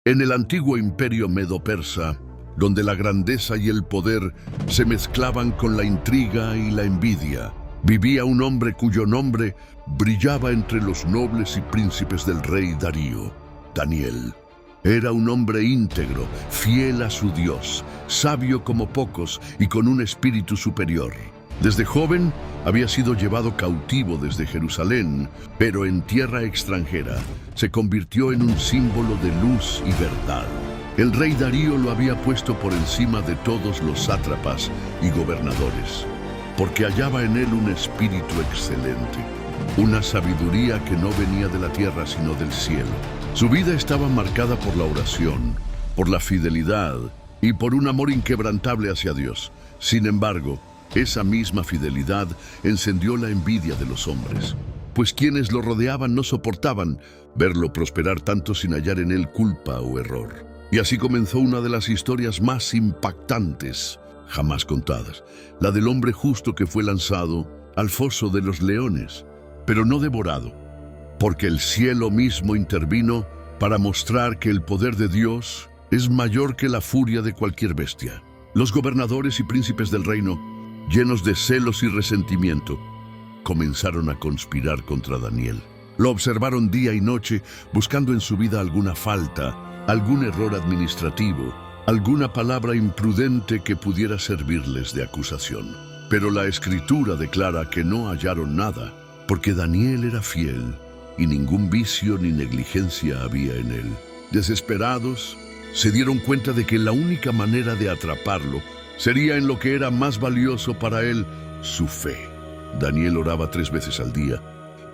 En el antiguo imperio medo-persa, donde la grandeza y el poder se mezclaban con la intriga y la envidia, vivía un hombre cuyo nombre brillaba entre los nobles y príncipes del rey Darío, Daniel. Era un hombre íntegro, fiel a su Dios, sabio como pocos y con un espíritu superior. Desde joven había sido llevado cautivo desde Jerusalén, pero en tierra extranjera se convirtió en un símbolo de luz y verdad. El rey Darío lo había puesto por encima de todos los sátrapas y gobernadores, porque hallaba en él un espíritu excelente, una sabiduría que no venía de la tierra sino del cielo. Su vida estaba marcada por la oración, por la fidelidad y por un amor inquebrantable hacia Dios. Sin embargo, esa misma fidelidad encendió la envidia de los hombres, pues quienes lo rodeaban no soportaban verlo prosperar tanto sin hallar en él culpa o error. Y así comenzó una de las historias más impactantes jamás contadas, la del hombre justo que fue lanzado al foso de los leones, pero no devorado, porque el cielo mismo intervino para mostrar que el poder de Dios es mayor que la furia de cualquier bestia. Los gobernadores y príncipes del reino, llenos de celos y resentimiento, comenzaron a conspirar contra Daniel. Lo observaron día y noche, buscando en su vida alguna falta, algún error administrativo, alguna palabra imprudente que pudiera servirles de acusación. Pero la Escritura declara que no hallaron nada, porque Daniel era fiel y ningún vicio ni negligencia había en él. Desesperados, se dieron cuenta de que la única manera de atraparlo sería en lo que era más valioso para él, su fe. Daniel oraba 3 veces al día,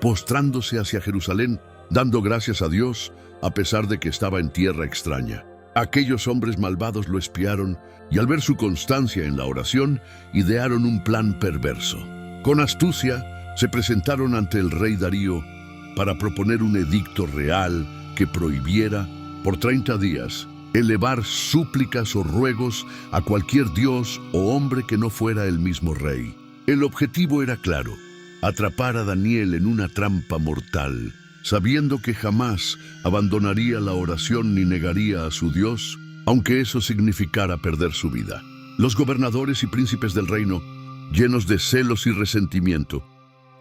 postrándose hacia Jerusalén, dando gracias a Dios, a pesar de que estaba en tierra extraña. Aquellos hombres malvados lo espiaron y al ver su constancia en la oración, idearon un plan perverso. Con astucia, se presentaron ante el rey Darío para proponer un edicto real que prohibiera, por 30 días, elevar súplicas o ruegos a cualquier dios o hombre que no fuera el mismo rey. El objetivo era claro: atrapar a Daniel en una trampa mortal, sabiendo que jamás abandonaría la oración ni negaría a su Dios, aunque eso significara perder su vida. Los gobernadores y príncipes del reino, llenos de celos y resentimiento,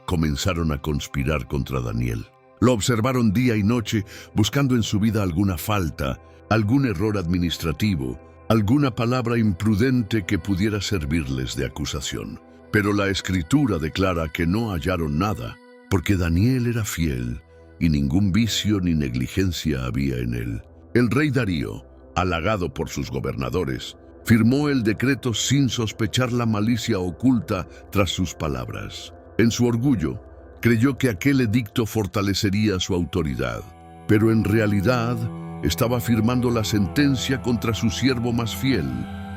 comenzaron a conspirar contra Daniel. Lo observaron día y noche, buscando en su vida alguna falta, algún error administrativo, alguna palabra imprudente que pudiera servirles de acusación. Pero la Escritura declara que no hallaron nada, porque Daniel era fiel y ningún vicio ni negligencia había en él. El rey Darío, halagado por sus gobernadores, firmó el decreto sin sospechar la malicia oculta tras sus palabras. En su orgullo, creyó que aquel edicto fortalecería su autoridad, pero en realidad estaba firmando la sentencia contra su siervo más fiel.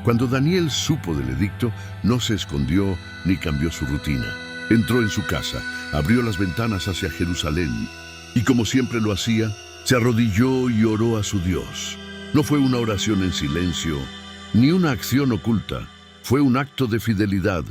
Cuando Daniel supo del edicto, no se escondió ni cambió su rutina. Entró en su casa, abrió las ventanas hacia Jerusalén y, como siempre lo hacía, se arrodilló y oró a su Dios. No fue una oración en silencio, ni una acción oculta. Fue un acto de fidelidad,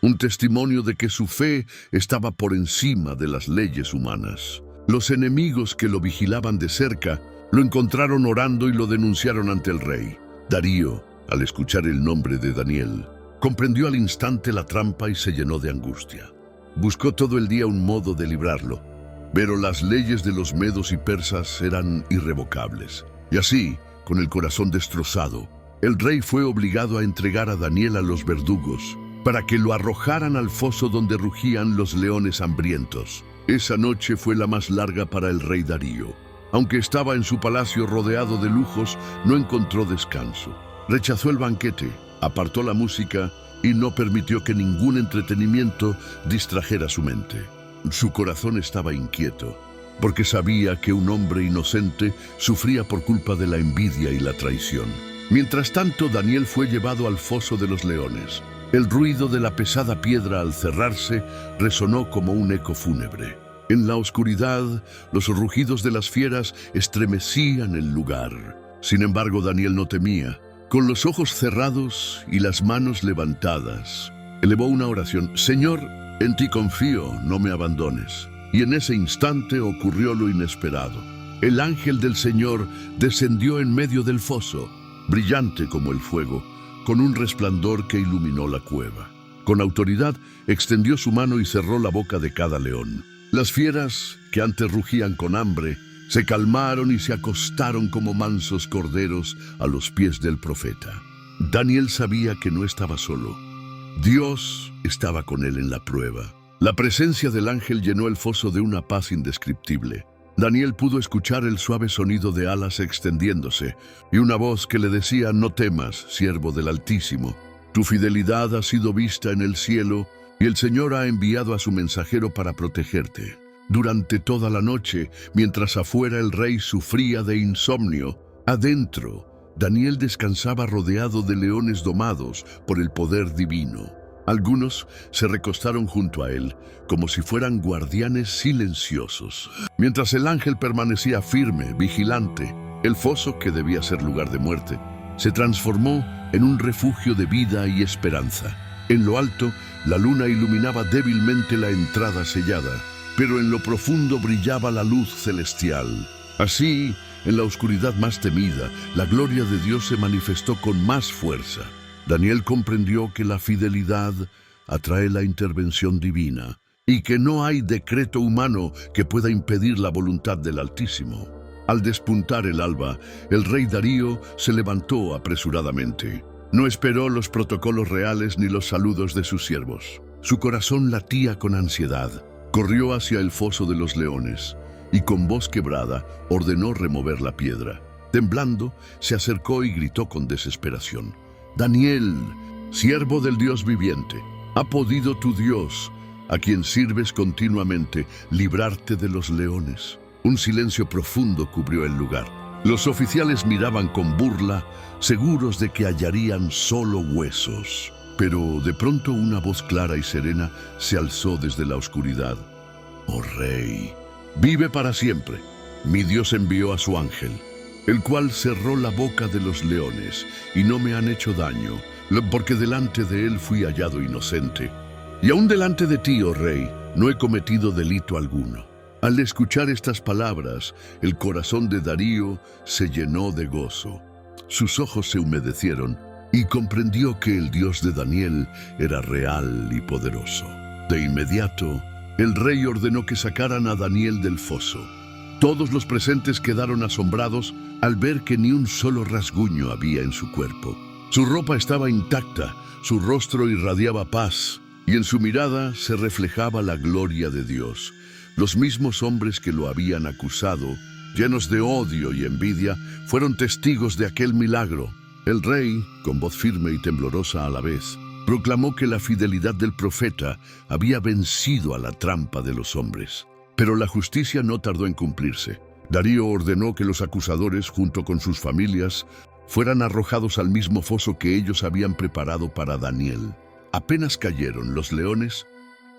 un testimonio de que su fe estaba por encima de las leyes humanas. Los enemigos que lo vigilaban de cerca lo encontraron orando y lo denunciaron ante el rey. Darío, al escuchar el nombre de Daniel, comprendió al instante la trampa y se llenó de angustia. Buscó todo el día un modo de librarlo, pero las leyes de los medos y persas eran irrevocables. Y así, con el corazón destrozado, el rey fue obligado a entregar a Daniel a los verdugos para que lo arrojaran al foso donde rugían los leones hambrientos. Esa noche fue la más larga para el rey Darío. Aunque estaba en su palacio rodeado de lujos, no encontró descanso. Rechazó el banquete, apartó la música y no permitió que ningún entretenimiento distrajera su mente. Su corazón estaba inquieto, porque sabía que un hombre inocente sufría por culpa de la envidia y la traición. Mientras tanto, Daniel fue llevado al foso de los leones. El ruido de la pesada piedra al cerrarse resonó como un eco fúnebre. En la oscuridad, los rugidos de las fieras estremecían el lugar. Sin embargo, Daniel no temía. Con los ojos cerrados y las manos levantadas, elevó una oración: Señor, en ti confío, no me abandones. Y en ese instante ocurrió lo inesperado. el ángel del Señor descendió en medio del foso, brillante como el fuego, con un resplandor que iluminó la cueva. Con autoridad extendió su mano y cerró la boca de cada león. Las fieras, que antes rugían con hambre, se calmaron y se acostaron como mansos corderos a los pies del profeta. Daniel sabía que no estaba solo. Dios estaba con él en la prueba. La presencia del ángel llenó el foso de una paz indescriptible. Daniel pudo escuchar el suave sonido de alas extendiéndose y una voz que le decía: «No temas, siervo del Altísimo. Tu fidelidad ha sido vista en el cielo y el Señor ha enviado a su mensajero para protegerte». Durante toda la noche, mientras afuera el rey sufría de insomnio, adentro, Daniel descansaba rodeado de leones domados por el poder divino. Algunos se recostaron junto a él, como si fueran guardianes silenciosos. Mientras el ángel permanecía firme, vigilante, el foso, que debía ser lugar de muerte, se transformó en un refugio de vida y esperanza. En lo alto, la luna iluminaba débilmente la entrada sellada, pero en lo profundo brillaba la luz celestial. Así, en la oscuridad más temida, la gloria de Dios se manifestó con más fuerza. Daniel comprendió que la fidelidad atrae la intervención divina y que no hay decreto humano que pueda impedir la voluntad del Altísimo. Al despuntar el alba, el rey Darío se levantó apresuradamente. No esperó los protocolos reales ni los saludos de sus siervos. Su corazón latía con ansiedad. Corrió hacia el foso de los leones y con voz quebrada ordenó remover la piedra. Temblando, se acercó y gritó con desesperación: «Daniel, siervo del Dios viviente, ¿ha podido tu Dios, a quien sirves continuamente, librarte de los leones?». Un silencio profundo cubrió el lugar. Los oficiales miraban con burla, seguros de que hallarían solo huesos. Pero de pronto una voz clara y serena se alzó desde la oscuridad: «Oh rey, vive para siempre. Mi Dios envió a su ángel, el cual cerró la boca de los leones, y no me han hecho daño, porque delante de él fui hallado inocente. Y aún delante de ti, oh rey, no he cometido delito alguno». Al escuchar estas palabras, el corazón de Darío se llenó de gozo. Sus ojos se humedecieron y comprendió que el Dios de Daniel era real y poderoso. De inmediato, el rey ordenó que sacaran a Daniel del foso. Todos los presentes quedaron asombrados al ver que ni un solo rasguño había en su cuerpo. Su ropa estaba intacta, su rostro irradiaba paz, y en su mirada se reflejaba la gloria de Dios. Los mismos hombres que lo habían acusado, llenos de odio y envidia, fueron testigos de aquel milagro. El rey, con voz firme y temblorosa a la vez, proclamó que la fidelidad del profeta había vencido a la trampa de los hombres. Pero la justicia no tardó en cumplirse. Darío ordenó que los acusadores, junto con sus familias, fueran arrojados al mismo foso que ellos habían preparado para Daniel. Apenas cayeron los leones,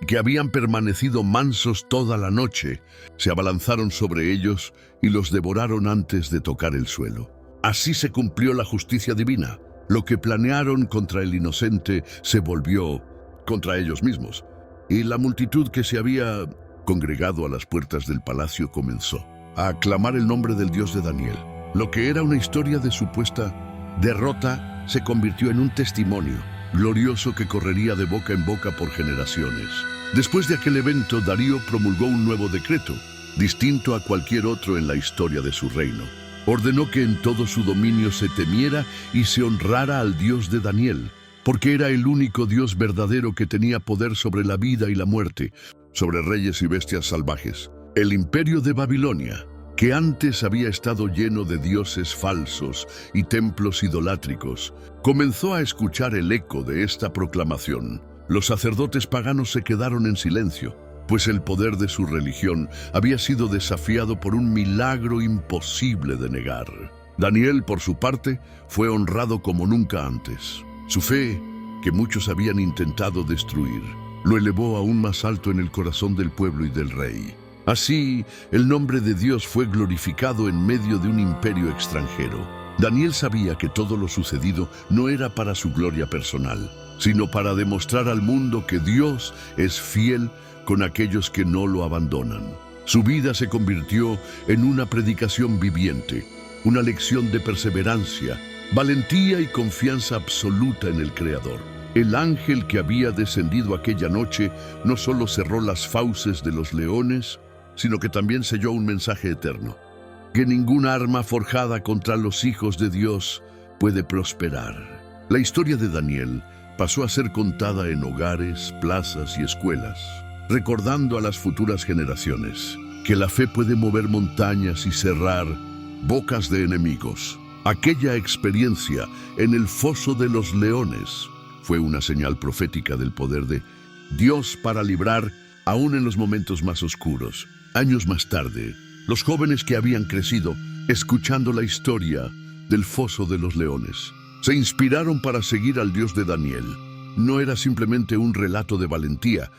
que habían permanecido mansos toda la noche, se abalanzaron sobre ellos y los devoraron antes de tocar el suelo. Así se cumplió la justicia divina. Lo que planearon contra el inocente se volvió contra ellos mismos, y la multitud que se había congregado a las puertas del palacio comenzó a aclamar el nombre del Dios de Daniel. Lo que era una historia de supuesta derrota se convirtió en un testimonio glorioso que correría de boca en boca por generaciones. Después de aquel evento, Darío promulgó un nuevo decreto, distinto a cualquier otro en la historia de su reino. Ordenó que en todo su dominio se temiera y se honrara al Dios de Daniel, porque era el único Dios verdadero que tenía poder sobre la vida y la muerte, sobre reyes y bestias salvajes. El imperio de Babilonia, que antes había estado lleno de dioses falsos y templos idolátricos, comenzó a escuchar el eco de esta proclamación. Los sacerdotes paganos se quedaron en silencio, pues el poder de su religión había sido desafiado por un milagro imposible de negar. Daniel, por su parte, fue honrado como nunca antes. Su fe, que muchos habían intentado destruir, lo elevó aún más alto en el corazón del pueblo y del rey. Así, el nombre de Dios fue glorificado en medio de un imperio extranjero. Daniel sabía que todo lo sucedido no era para su gloria personal, sino para demostrar al mundo que Dios es fiel con aquellos que no lo abandonan. Su vida se convirtió en una predicación viviente, una lección de perseverancia, valentía y confianza absoluta en el Creador. El ángel que había descendido aquella noche no solo cerró las fauces de los leones, sino que también selló un mensaje eterno: que ninguna arma forjada contra los hijos de Dios puede prosperar. La historia de Daniel pasó a ser contada en hogares, plazas y escuelas, recordando a las futuras generaciones que la fe puede mover montañas y cerrar bocas de enemigos. Aquella experiencia en el foso de los leones fue una señal profética del poder de Dios para librar aún en los momentos más oscuros. Años más tarde, los jóvenes que habían crecido escuchando la historia del foso de los leones se inspiraron para seguir al Dios de Daniel. No era simplemente un relato de valentía,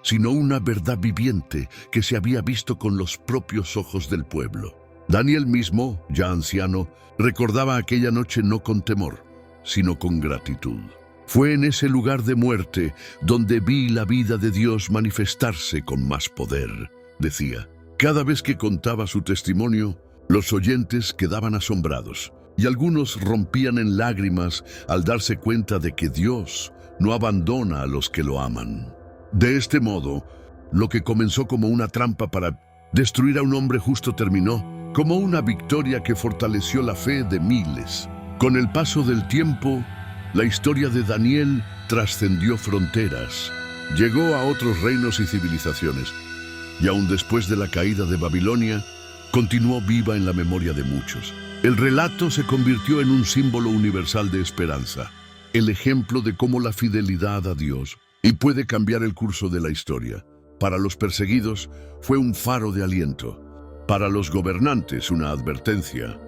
sino una verdad viviente que se había visto con los propios ojos del pueblo. Daniel mismo, ya anciano, recordaba aquella noche no con temor, sino con gratitud. Fue en ese lugar de muerte donde vi la vida de Dios manifestarse con más poder, decía. Cada vez que contaba su testimonio, los oyentes quedaban asombrados, y algunos rompían en lágrimas al darse cuenta de que Dios no abandona a los que lo aman. De este modo, lo que comenzó como una trampa para destruir a un hombre justo terminó como una victoria que fortaleció la fe de miles. Con el paso del tiempo, la historia de Daniel trascendió fronteras, llegó a otros reinos y civilizaciones, y aún después de la caída de Babilonia, continuó viva en la memoria de muchos. El relato se convirtió en un símbolo universal de esperanza, el ejemplo de cómo la fidelidad a Dios puede cambiar el curso de la historia. Para los perseguidos fue un faro de aliento, para los gobernantes una advertencia,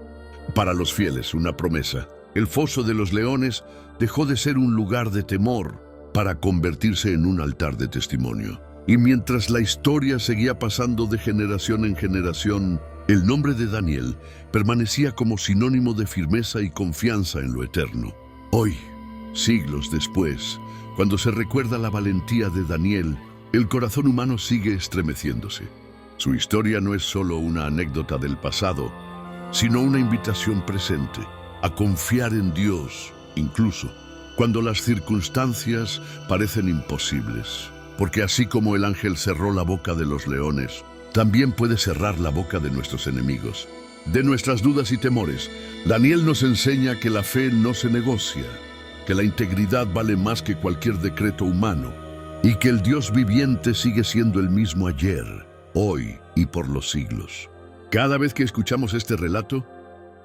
para los fieles una promesa. El foso de los leones dejó de ser un lugar de temor para convertirse en un altar de testimonio. Y mientras la historia seguía pasando de generación en generación, el nombre de Daniel permanecía como sinónimo de firmeza y confianza en lo eterno. Hoy, siglos después, cuando se recuerda la valentía de Daniel, el corazón humano sigue estremeciéndose. Su historia no es solo una anécdota del pasado, sino una invitación presente a confiar en Dios, incluso cuando las circunstancias parecen imposibles. Porque así como el ángel cerró la boca de los leones, también puede cerrar la boca de nuestros enemigos, de nuestras dudas y temores. Daniel nos enseña que la fe no se negocia, que la integridad vale más que cualquier decreto humano, y que el Dios viviente sigue siendo el mismo ayer, hoy y por los siglos. Cada vez que escuchamos este relato,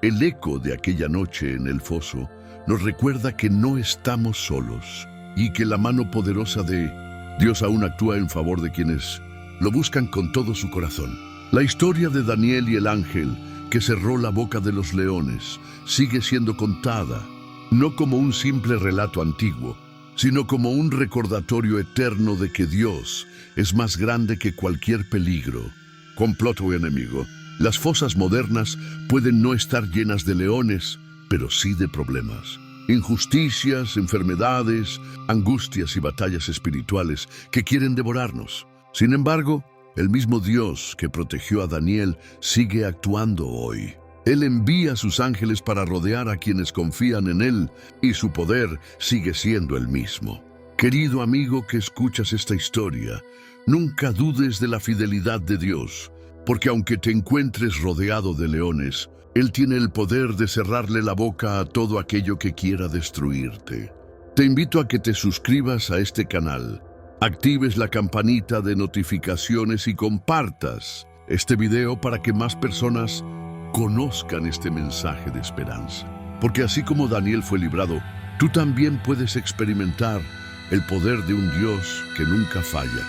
el eco de aquella noche en el foso nos recuerda que no estamos solos y que la mano poderosa de Dios aún actúa en favor de quienes lo buscan con todo su corazón. La historia de Daniel y el ángel que cerró la boca de los leones sigue siendo contada, no como un simple relato antiguo, sino como un recordatorio eterno de que Dios es más grande que cualquier peligro, complot o enemigo. Las fosas modernas pueden no estar llenas de leones, pero sí de problemas. Injusticias, enfermedades, angustias y batallas espirituales que quieren devorarnos. Sin embargo, el mismo Dios que protegió a Daniel sigue actuando hoy. Él envía a sus ángeles para rodear a quienes confían en Él, y su poder sigue siendo el mismo. Querido amigo que escuchas esta historia, nunca dudes de la fidelidad de Dios, porque aunque te encuentres rodeado de leones, Él tiene el poder de cerrarle la boca a todo aquello que quiera destruirte. Te invito a que te suscribas a este canal, actives la campanita de notificaciones y compartas este video para que más personas conozcan este mensaje de esperanza. Porque así como Daniel fue librado, tú también puedes experimentar el poder de un Dios que nunca falla.